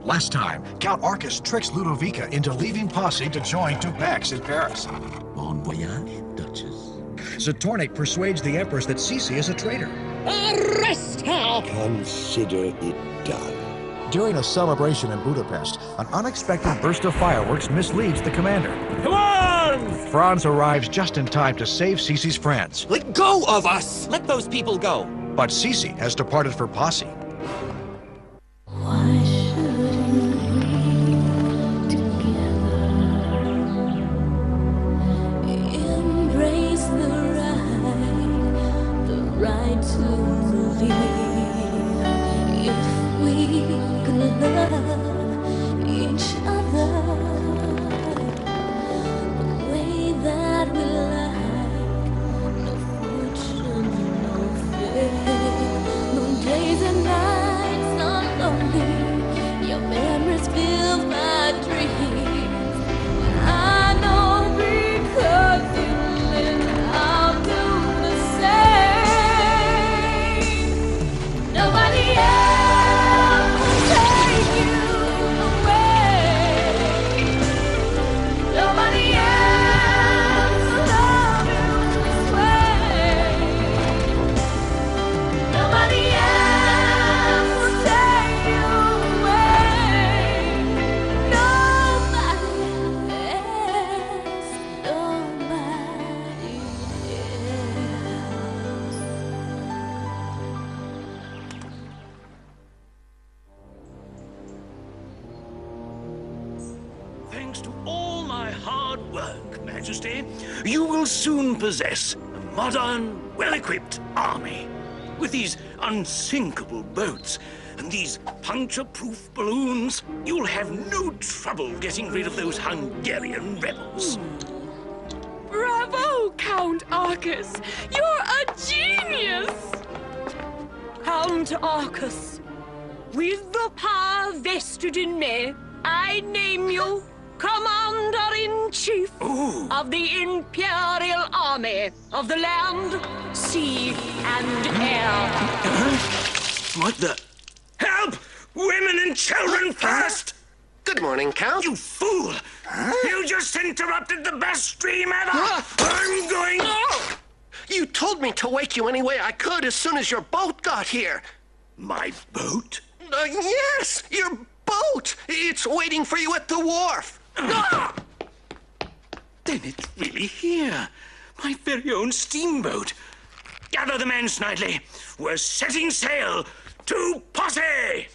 Last time, Count Arcus tricks Ludovica into leaving Possi to join Duke Max in Paris. Bon voyage, Duchess. Zatornik persuades the Empress that Sissi is a traitor. Arrest her! Consider it done. During a celebration in Budapest, an unexpected burst of fireworks misleads the commander. Come on! Franz arrives just in time to save Sissi's friends. Let go of us! Let those people go. But Sissi has departed for Possi. Why shouldn't we together embrace the right to believe? If we could love each other the way that we like, no fortune, no fame, no days and nights are lonely. Your memories fill my dreams. I know because you live, I'll do the same. Nobody else will take you away. Nobody else will love you this way. Nobody else will take you away. Nobody else. Nobody else. Thanks to all my hard work, Majesty, you will soon possess a modern, well-equipped army. With these unsinkable boats and these puncture-proof balloons, you'll have no trouble getting rid of those Hungarian rebels. Bravo, Count Arcus! You're a genius! Count Arcus, with the power vested in me, I name you Commander-in-Chief Ooh. of the Imperial Army of the land, sea, and air. What the... Help! Women and children first! Good morning, Count. You fool! You just interrupted the best stream ever! I'm going... You told me to wake you any way I could as soon as your boat got here. My boat? Yes, your boat. It's waiting for you at the wharf. Then it's really here. My very own steamboat. Gather the men, Snidely. We're setting sail to Possi!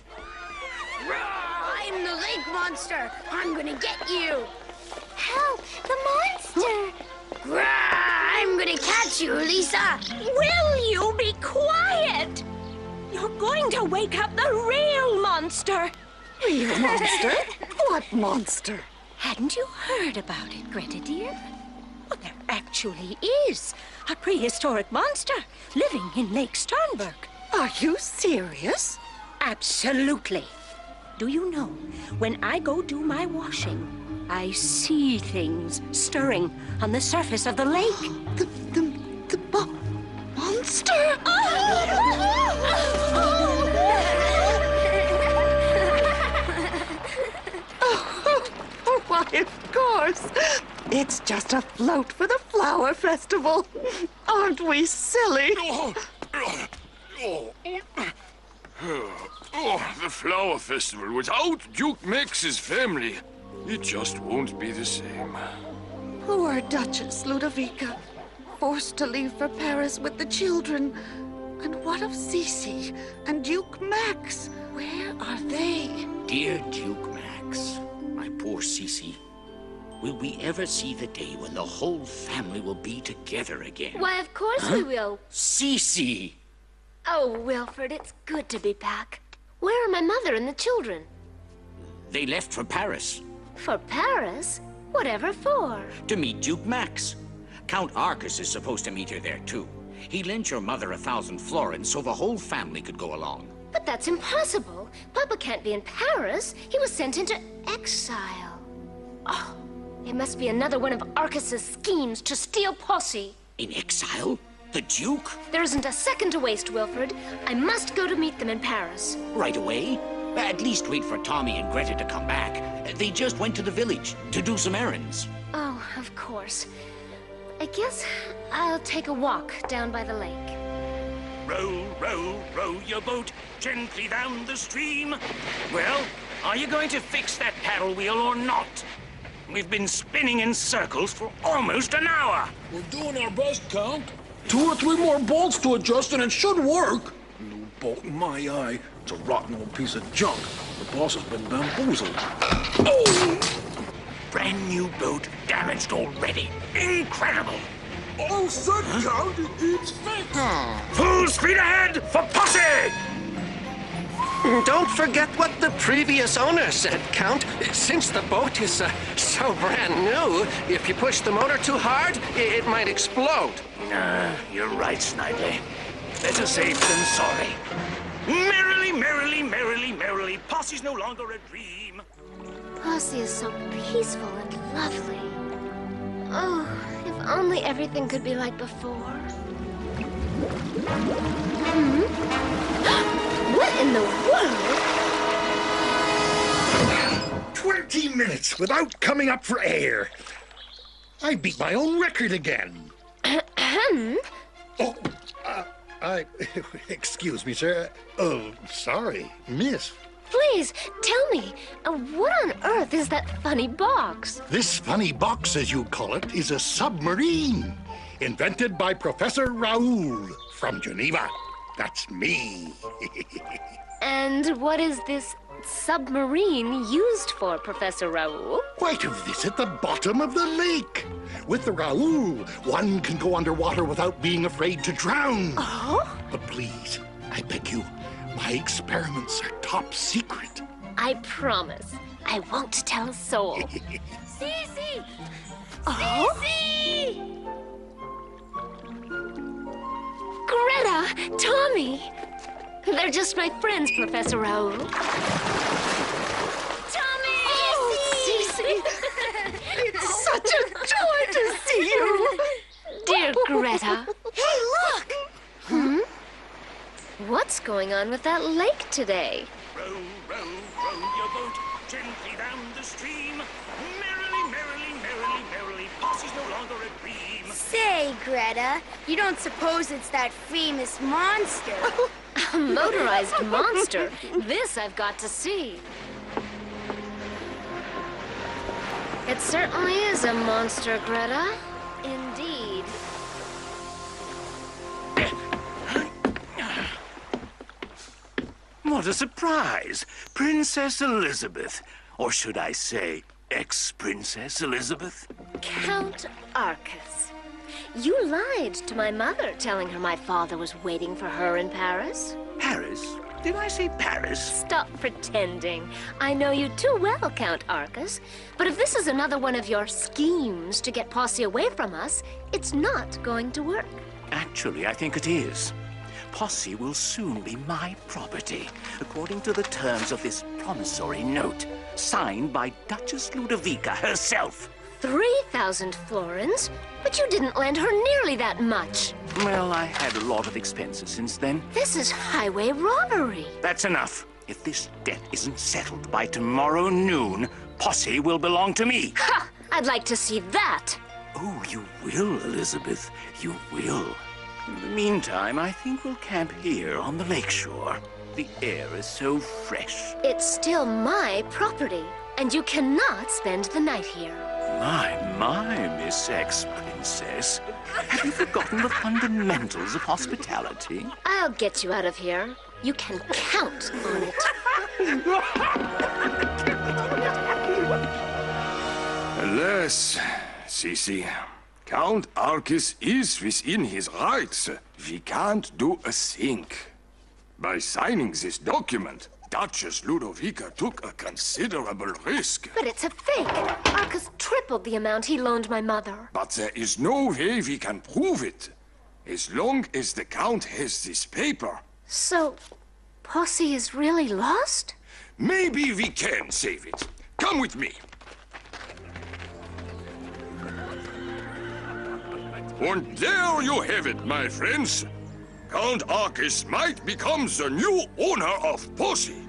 I'm the lake monster. I'm gonna get you. Help, the monster. I'm gonna catch you, Lisa. Will you be quiet? You're going to wake up the real monster. Real monster? What monster? Hadn't you heard about it, Greta dear? Well, there actually is a prehistoric monster living in Lake Sternberg. Are you serious? Absolutely. Do you know, when I go do my washing, I see things stirring on the surface of the lake. The monster? Oh, why, of course. It's just a float for the flower festival. Aren't we silly? The flower festival without Duke Max's family. It just won't be the same. Poor Duchess Ludovica, forced to leave for Paris with the children. And what of Sissi and Duke Max? Where are they? Dear Duke Max, my poor Sissi, will we ever see the day when the whole family will be together again? Why, of course we will. Sissi! Oh, Wilfred, it's good to be back. Where are my mother and the children? They left for Paris. For Paris? Whatever for? To meet Duke Max. Count Arcus is supposed to meet her there, too. He lent your mother 1,000 florins so the whole family could go along. But that's impossible. Papa can't be in Paris. He was sent into exile. Oh, it must be another one of Arcus's schemes to steal Possi. In exile? The Duke? There isn't a second to waste, Wilfred. I must go to meet them in Paris. Right away? At least wait for Tommy and Greta to come back. They just went to the village to do some errands. Oh, of course. I guess I'll take a walk down by the lake. Row, row, row your boat gently down the stream. Well, are you going to fix that paddle wheel or not? We've been spinning in circles for almost an hour. We're doing our best, Count. 2 or 3 more bolts to adjust and it should work. New bolt in my eye. It's a rotten old piece of junk. The boss has been bamboozled. Oh! Brand new boat damaged already. Incredible. All set, Count. It's fixed. Full speed ahead for Possi! Don't forget what the previous owner said, Count. Since the boat is so brand new, if you push the motor too hard, it might explode. You're right, Snidely. Better safe than sorry. Merrily, merrily, merrily, merrily, Possi's no longer a dream. Possi is so peaceful and lovely. Oh, if only everything could be like before. What in the world? 20 minutes without coming up for air. I beat my own record again. Excuse me, sir. Oh, sorry, miss. Please, tell me, what on earth is that funny box? This funny box, as you call it, is a submarine. Invented by Professor Raoul from Geneva. That's me. And what is this submarine used for, Professor Raoul? Why, to visit the bottom of the lake. With the Raoul, one can go underwater without being afraid to drown. Oh? But please, I beg you, my experiments are top secret. I promise. I won't tell a soul. Sissi! Oh? Sissi! Greta! Tommy! They're just my friends, Professor Raoul. Tommy! Oh, Sissi! It's such a joy to see you! Dear Greta. Hey, look! What's going on with that lake today? Row, row, row your boat gently down the stream. Merrily, merrily, merrily, merrily, Possi's no longer a dream. Say, Greta, you don't suppose it's that famous monster? A motorized monster. This I've got to see. It certainly is a monster, Greta. Indeed. What a surprise! Princess Elizabeth. Or should I say, ex-Princess Elizabeth? Count Arcus. You lied to my mother, telling her my father was waiting for her in Paris. Paris? Did I say Paris? Stop pretending. I know you too well, Count Arcus. But if this is another one of your schemes to get Possi away from us, it's not going to work. Actually, I think it is. Possi will soon be my property, according to the terms of this promissory note, signed by Duchess Ludovica herself. 3,000 florins? But you didn't lend her nearly that much. Well, I had a lot of expenses since then. This is highway robbery. That's enough. If this debt isn't settled by tomorrow noon, Possi will belong to me. Ha! I'd like to see that. Oh, you will, Elizabeth. You will. In the meantime, I think we'll camp here on the lakeshore. The air is so fresh. It's still my property, and you cannot spend the night here. My, Miss Ex-Princess. Have you forgotten the fundamentals of hospitality? I'll get you out of here. You can count on it. Alas, Sissi, Count Arcus is within his rights. We can't do a thing. By signing this document, Duchess Ludovica took a considerable risk. But it's a fake. Arcus tripled the amount he loaned my mother. But there is no way we can prove it. As long as the Count has this paper. So, Possi is really lost? Maybe we can save it. Come with me. And there you have it, my friends. Count Arcus might become the new owner of Possi.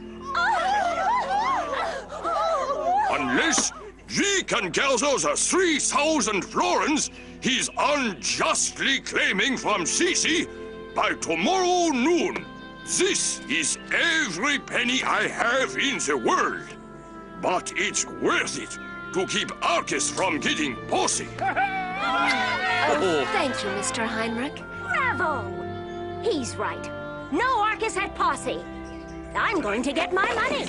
Unless we can gather the 3,000 florins he's unjustly claiming from Sissi by tomorrow noon. This is every penny I have in the world. But it's worth it to keep Arcus from getting Possi. Oh, thank you, Mr. Heinrich. Bravo! He's right. No Arcus had Possi. I'm going to get my money.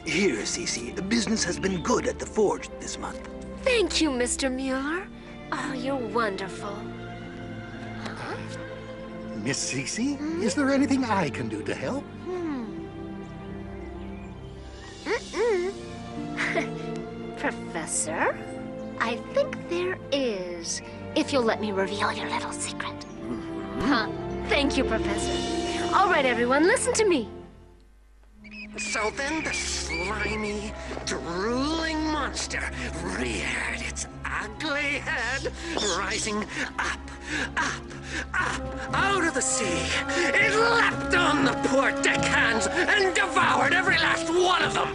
Here, Sissi. Business has been good at the forge this month. Thank you, Mr. Mueller. Oh, you're wonderful. Miss Sissi, is there anything I can do to help? Professor, I think there is, if you'll let me reveal your little secret. Thank you, Professor. All right, everyone, listen to me. So then the slimy, drooling monster reared its ugly head, rising up, up, up, out of the sea. It leapt on the poor deckhands and devoured every last one of them.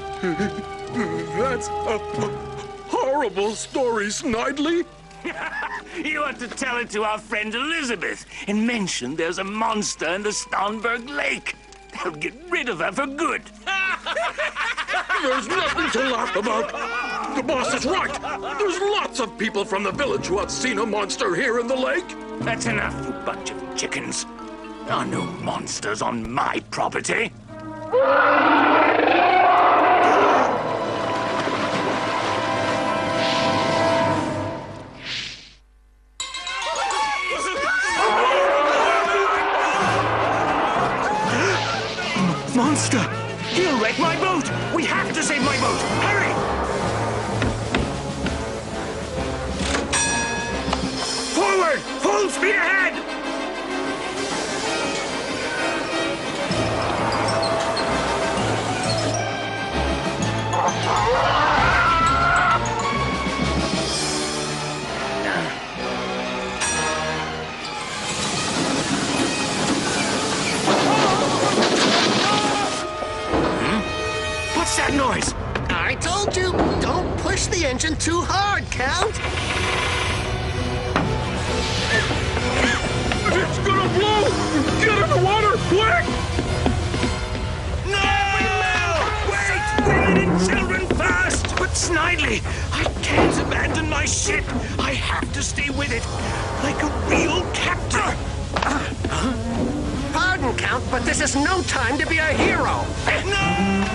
That's a horrible story, Snidely. You ought to tell it to our friend Elizabeth and mention there's a monster in the Starnberg Lake. They'll get rid of her for good. There's nothing to laugh about. The boss is right. There's lots of people from the village who have seen a monster here in the lake. That's enough, you bunch of chickens. There are no monsters on my property. Monster! He'll wreck my boat! We have to save my boat! Hurry! Forward! Full speed ahead! What's that noise? I told you, don't push the engine too hard, Count. It's gonna blow! Get in the water, quick! No! Wait! Women and children first! But Snidely, I can't abandon my ship. I have to stay with it, like a real captain. Pardon, Count, but this is no time to be a hero. No!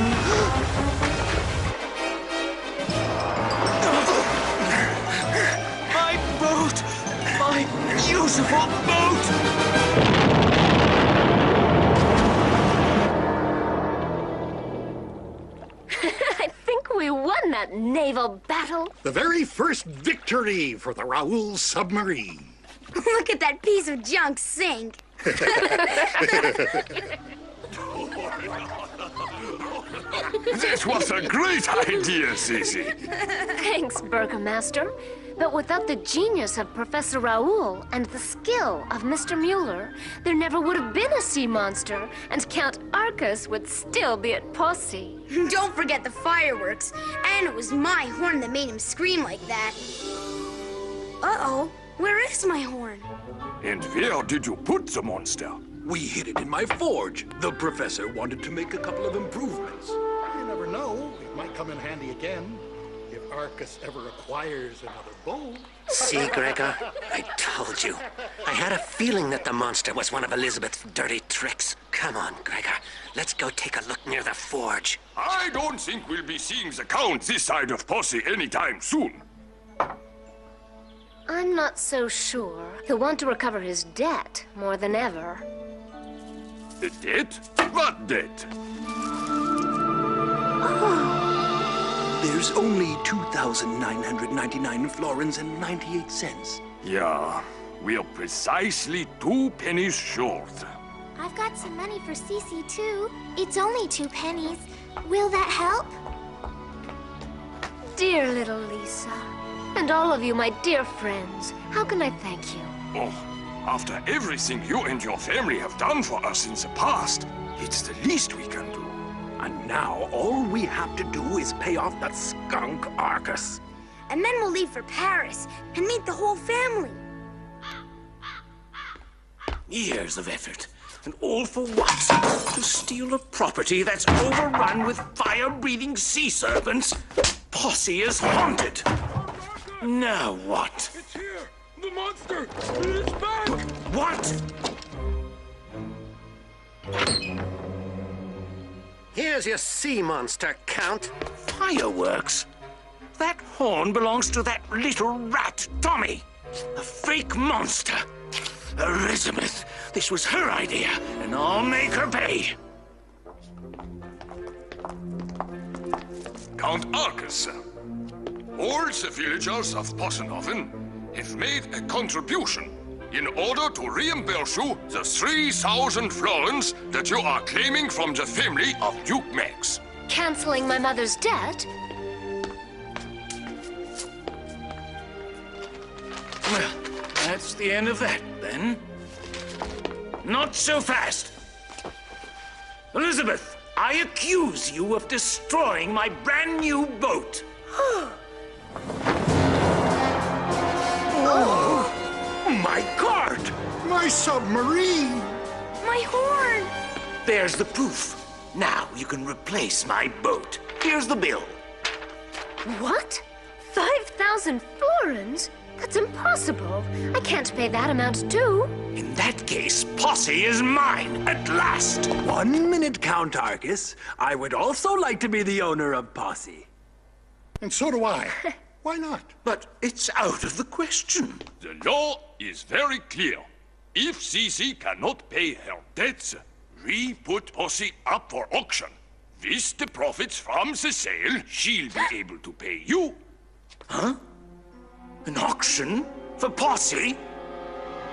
My boat! My beautiful boat! I think we won that naval battle. The very first victory for the Raoul submarine. Look at that piece of junk sink. This was a great idea, Sissi. Thanks, Burgomaster. But without the genius of Professor Raoul and the skill of Mr. Mueller, there never would have been a sea monster, and Count Arcus would still be at Possi. Don't forget the fireworks. And it was my horn that made him scream like that. Uh-oh, where is my horn? And where did you put the monster? We hid it in my forge. The professor wanted to make a couple of improvements. You never know. It might come in handy again. If Arcus ever acquires another boat. See, Gregor? I told you. I had a feeling that the monster was one of Elizabeth's dirty tricks. Come on, Gregor. Let's go take a look near the forge. I don't think we'll be seeing the Count this side of Possi anytime soon. I'm not so sure. He'll want to recover his debt more than ever. The debt? What debt? There's only 2,999 florins and 98 cents. Yeah, we're precisely 2 pennies short. I've got some money for Sissi, too. It's only 2 pennies. Will that help? Dear little Lisa, and all of you, my dear friends, how can I thank you? Oh, After everything you and your family have done for us in the past, it's the least we can do. And now all we have to do is pay off that skunk Arcus. And then we'll leave for Paris and meet the whole family. Years of effort, and all for what? To steal a property that's overrun with fire-breathing sea serpents? Possi is haunted. Now what? It's here! The monster! It's back! What? Here's your sea monster, Count. Fireworks? That horn belongs to that little rat, Tommy. A fake monster. Elizabeth, this was her idea, and I'll make her pay. Count Arcus, all the villagers of Possenhofen have made a contribution in order to reimburse you the 3,000 florins that you are claiming from the family of Duke Max. Canceling my mother's debt? Well, that's the end of that, then. Not so fast. Elizabeth, I accuse you of destroying my brand new boat. Oh, my God! My submarine! My horn! There's the proof. Now you can replace my boat. Here's the bill. What? 5,000 florins? That's impossible. I can't pay that amount too. In that case, Possi is mine at last. 1 minute, Count Arcus. I would also like to be the owner of Possi. And so do I. Why not? But it's out of the question. The law is very clear. If Sissi cannot pay her debts, we put Possi up for auction. With the profits from the sale, she'll be able to pay you. Huh? An auction? For Possi?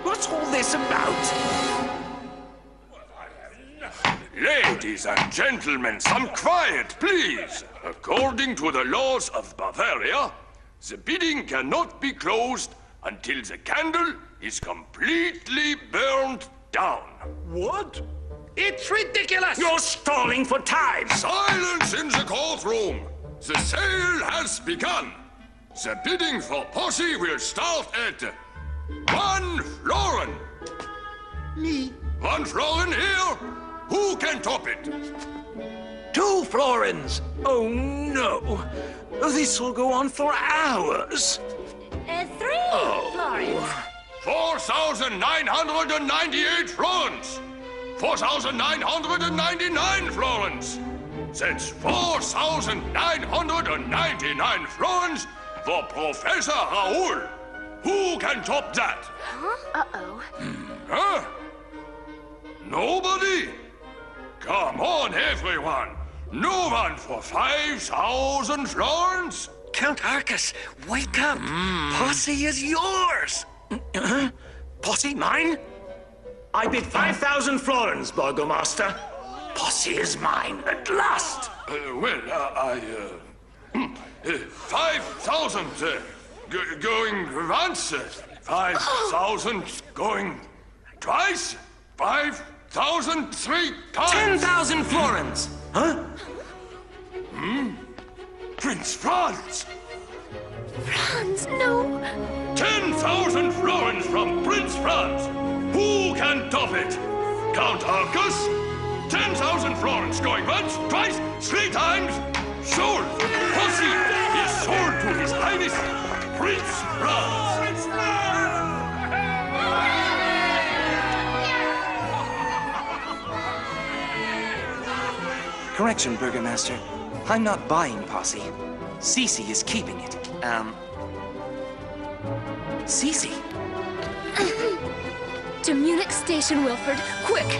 What's all this about? Ladies and gentlemen, some quiet, please. According to the laws of Bavaria, the bidding cannot be closed until the candle is completely burned down. What? It's ridiculous! You're stalling for time! Silence in the courtroom! The sale has begun! The bidding for Possi will start at 1 florin! Me? 1 florin here? Who can top it? 2 florins! Oh no! This will go on for hours! 3 florins! 4,998 florins! 4,999 florins! That's 4,999 florins for Professor Raoul. Who can top that? Uh-oh. Huh? Nobody? Come on, everyone. No one for 5,000 florins? Count Arcus, wake up. Possi is yours. Possi, mine? I bid 5,000 florins, Burgomaster. Possi is mine at last. 5,000 going once, 5,000 going twice, 5,000 3 times. 10,000 florins. Huh? Prince Franz. Franz, no. 10,000 florins from Prince Franz. Who can top it? Count Arcus. 10,000 florins going once, twice, 3 times. Sold. Possi is sold to His Highness Prince Franz. Correction, Burgomaster. I'm not buying Possi. Sissi is keeping it. Sissi? To Munich Station, Wilford. Quick!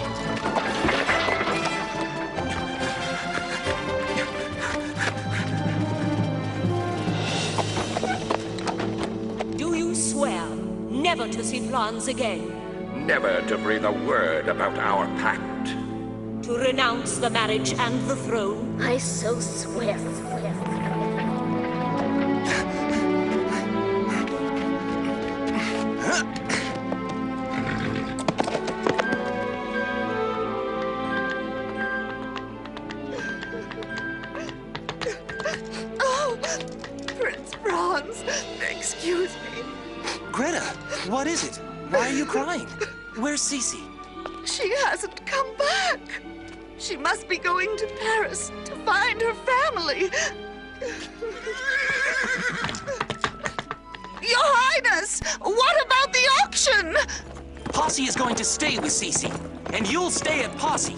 Do you swear never to see Franz again? Never to breathe a word about our pact. To renounce the marriage and the throne? I so swear. Franz. Excuse me. Greta, what is it? Why are you crying? Where's Sissi? She hasn't come back. She must be going to Paris to find her family. Your Highness, what about the auction? Possi is going to stay with Sissi, and you'll stay at Possi.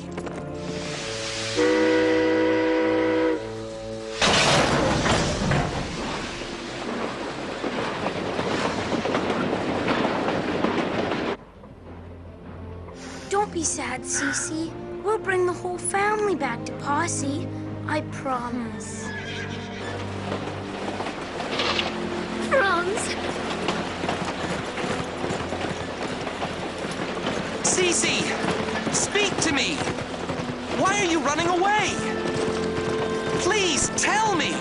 Don't be sad, Sissi. We'll bring the whole family back to Possi. I promise. Franz! Sissi! Speak to me! Why are you running away? Please, tell me!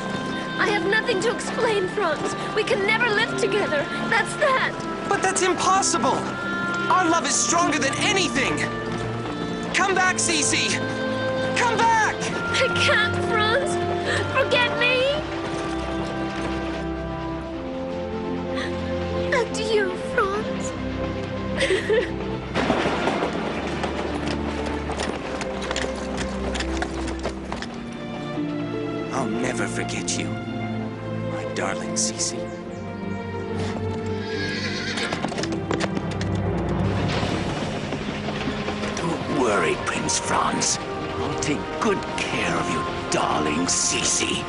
I have nothing to explain, Franz. We can never live together. That's that. But that's impossible! Our love is stronger than anything! Come back, Sissi! Come back! I can't, Franz. Forget me. Adieu, Franz. I'll never forget you, my darling Sissi. Don't worry, Prince Franz. I'll take good care of you, darling Sissi.